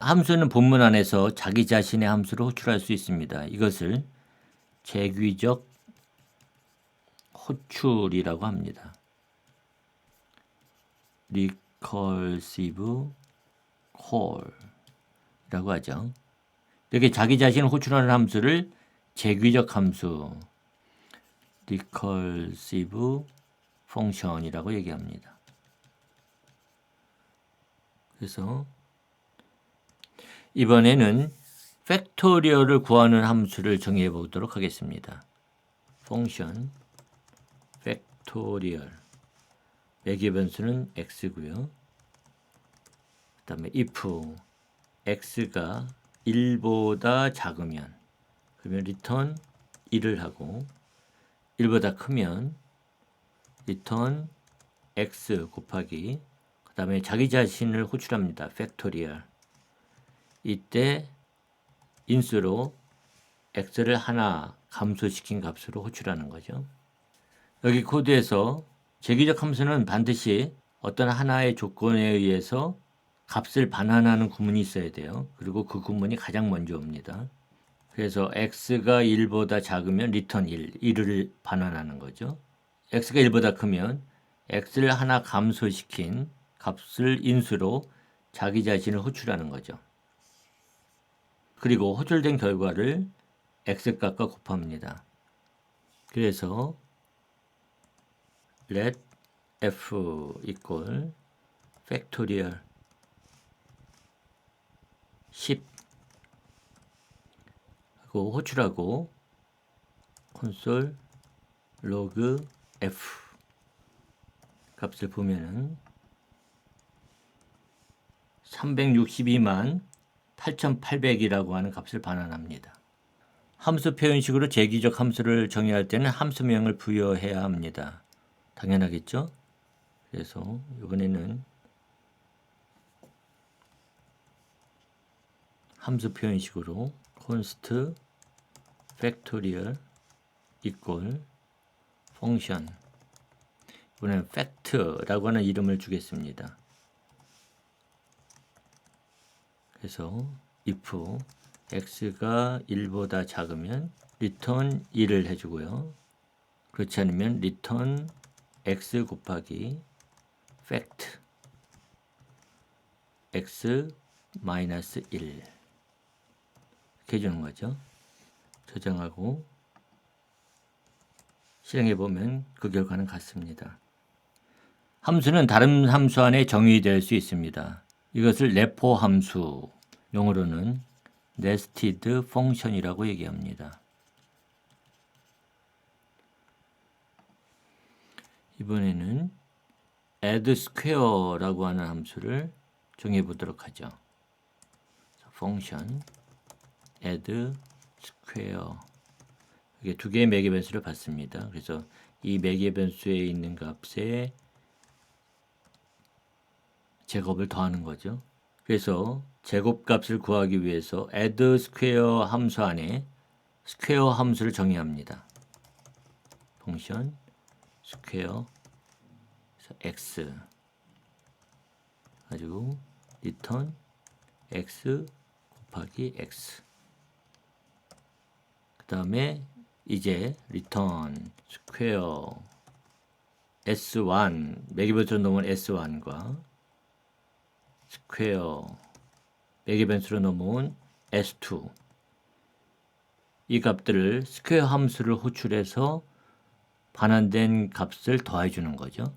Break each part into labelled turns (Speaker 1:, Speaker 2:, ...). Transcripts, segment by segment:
Speaker 1: 함수는 본문 안에서 자기 자신의 함수로 호출할 수 있습니다. 이것을 재귀적 호출이라고 합니다. recursive call이라고 하죠. 이렇게 자기 자신을 호출하는 함수를 재귀적 함수 recursive function이라고 얘기합니다. 그래서 이번에는 팩토리얼을 구하는 함수를 정의해 보도록 하겠습니다. function 팩토리얼 매개 변수는 x고요. 그 다음에 if x가 1보다 작으면 그러면 return 1을 하고 1보다 크면 return x 곱하기 그 다음에 자기 자신을 호출합니다. 팩토리얼 이때 인수로 x를 하나 감소시킨 값으로 호출하는 거죠. 여기 코드에서 재귀적 함수는 반드시 어떤 하나의 조건에 의해서 값을 반환하는 구문이 있어야 돼요. 그리고 그 구문이 가장 먼저 옵니다. 그래서 x가 1보다 작으면 return 1을 반환하는 거죠. x가 1보다 크면 x를 하나 감소시킨 값을 인수로 자기 자신을 호출하는 거죠. 그리고 호출된 결과를 x값과 곱합니다. 그래서 let f equal factorial 10 하고 호출하고 콘솔 log f 값을 보면은 362만 8,800이라고 하는 값을 반환합니다. 함수 표현식으로 재귀적 함수를 정의할 때는 함수명을 부여해야 합니다. 당연하겠죠? 그래서 이번에는 함수 표현식으로 const factorial equal function 이번에는 fact라고 하는 이름을 주겠습니다. 그래서 if x가 1보다 작으면 return 1을 해주고요. 그렇지 않으면 return x 곱하기 fact x 마이너스 1 이렇게 해주는 거죠. 저장하고 실행해 보면 그 결과는 같습니다. 함수는 다른 함수 안에 정의될 수 있습니다. 이것을 내포 함수, 영어로는 nested function이라고 얘기합니다. 이번에는 add square라고 하는 함수를 정해 보도록 하죠. function add square 이게 두 개의 매개 변수를 받습니다. 그래서 이 매개 변수에 있는 값에 제곱을 더하는 거죠. 그래서 제곱값을 구하기 위해서 add square 함수 안에 square 함수를 정의합니다. function square x 가지고 return x 곱하기 x 그 다음에 이제 return square s1 매개변수로 넘은 s1과 square 매개변수로 넘어온 s2 이 값들을 스퀘어 함수를 호출해서 반환된 값을 더해 주는 거죠.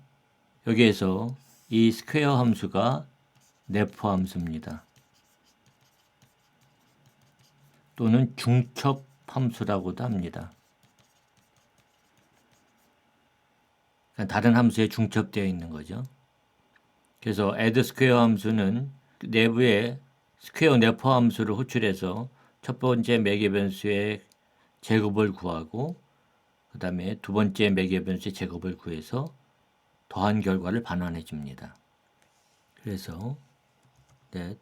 Speaker 1: 여기에서 이 스퀘어 함수가 내포 함수입니다. 또는 중첩 함수라고도 합니다. 다른 함수에 중첩되어 있는 거죠. 그래서 add square 함수는 내부에 스퀘어 내포 함수를 호출해서 첫 번째 매개 변수의 제곱을 구하고 그 다음에 두 번째 매개 변수의 제곱을 구해서 더한 결과를 반환해 줍니다. 그래서 that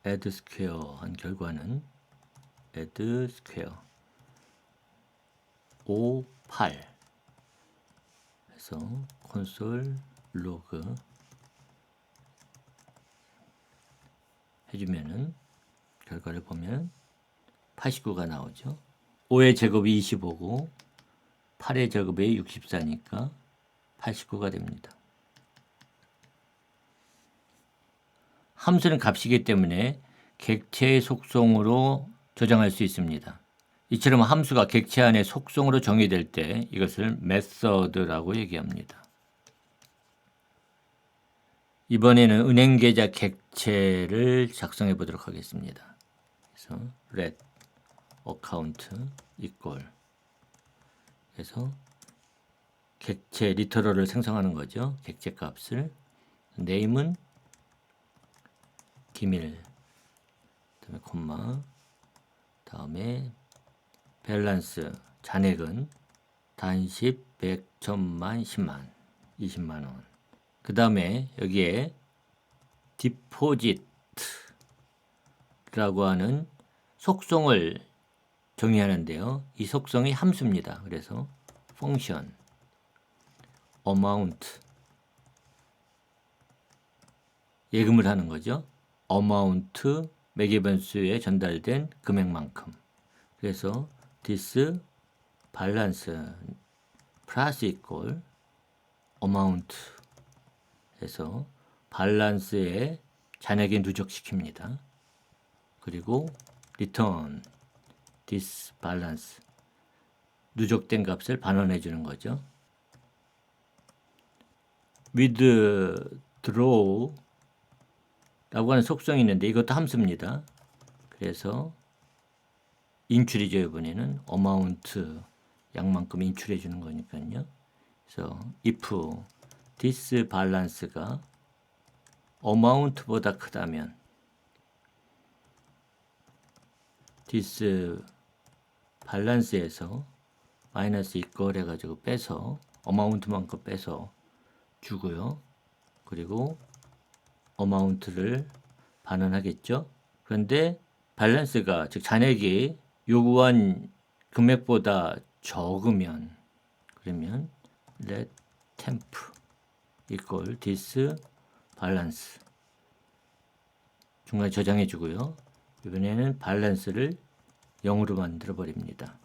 Speaker 1: add square 한 결과는 add square 5, 8 그래서 console log 해주면은 결과를 보면 89가 나오죠. 5의 제곱이 25고 8의 제곱이 64니까 89가 됩니다. 함수는 값이기 때문에 객체의 속성으로 저장할 수 있습니다. 이처럼 함수가 객체 안에 속성으로 정의될 때 이것을 메서드라고 얘기합니다. 이번에는 은행 계좌 객체를 작성해 보도록 하겠습니다. 그래서 let account equal 그래서 객체 리터럴을 생성하는 거죠. 객체 값을 name은 기밀 그다음에 콤마 다음에 밸런스 잔액은 단십 100 1000만 10만 20만 원. 그 다음에 여기에 디포짓라고 하는 속성을 정의하는데요. 이 속성이 함수입니다. 그래서 펑션 amount 예금을 하는 거죠. amount 매개변수에 전달된 금액만큼. 그래서 this balance plus equal amount 해서 밸런스에 잔액에 누적시킵니다. 그리고 return this balance 누적된 값을 반환해 주는 거죠. withdraw 라고 하는 속성이 있는데 이것도 함수입니다. 그래서 인출이죠. 이번에는 amount 양만큼 인출해 주는 거니까요. 그래서 if this balance가 amount보다 크다면 this balance에서 마이너스 equal 해가지고 빼서 amount만큼 빼서 주고요. 그리고 amount를 반환하겠죠. 그런데 밸런스가 즉 잔액이 요구한 금액보다 적으면 그러면 let temp equal this balance 중간에 저장해 주고요. 이번에는 밸런스를 0으로 만들어 버립니다.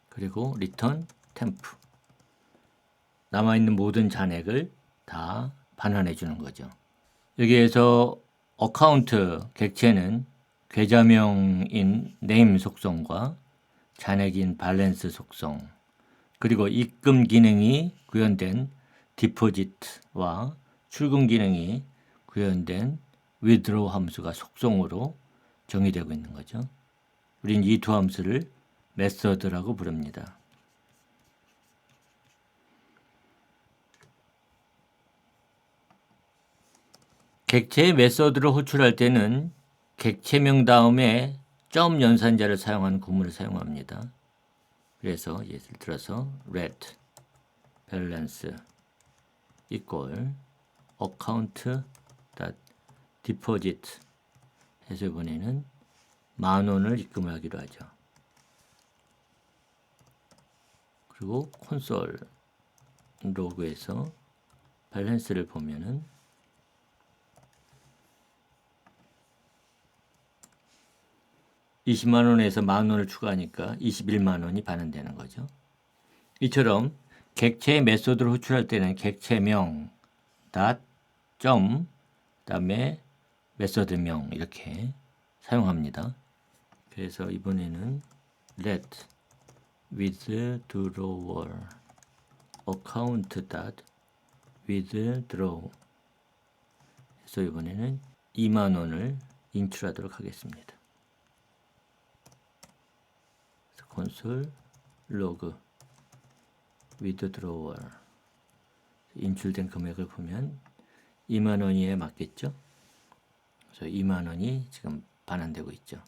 Speaker 1: 그리고 return temp 남아있는 모든 잔액을 다 반환해 주는 거죠. 여기에서 어카운트 객체는 계좌명인 name 속성과 잔액인 balance 속성 그리고 입금 기능이 구현된 디포짓와 출금 기능이 구현된 withdraw 함수가 속성으로 정의되고 있는 거죠. 우린 이 두 함수를 메서드라고 부릅니다. 객체의 메서드를 호출할 때는 객체명 다음에 점 연산자를 사용하는 구문을 사용합니다. 그래서 예를 들어서 let balance equal account deposit 해서 이번에는 10,000원을 입금하기로 하죠. 그리고 콘솔 로그에서 밸런스를 보면은 20만 원에서 10,000원을 추가하니까 21만 원이 반환되는 거죠. 이처럼 객체의 메소드를 호출할 때는 객체명 점 그다음에 메소드명 이렇게 사용합니다. 그래서 이번에는 let withdrawer account withdraw 해서 이번에는 2만 원을 인출하도록 하겠습니다. 콘솔 로그 withdrawer 인출된 금액을 보면 2만 원이에 맞겠죠? 그래서 2만 원이 지금 반환되고 있죠.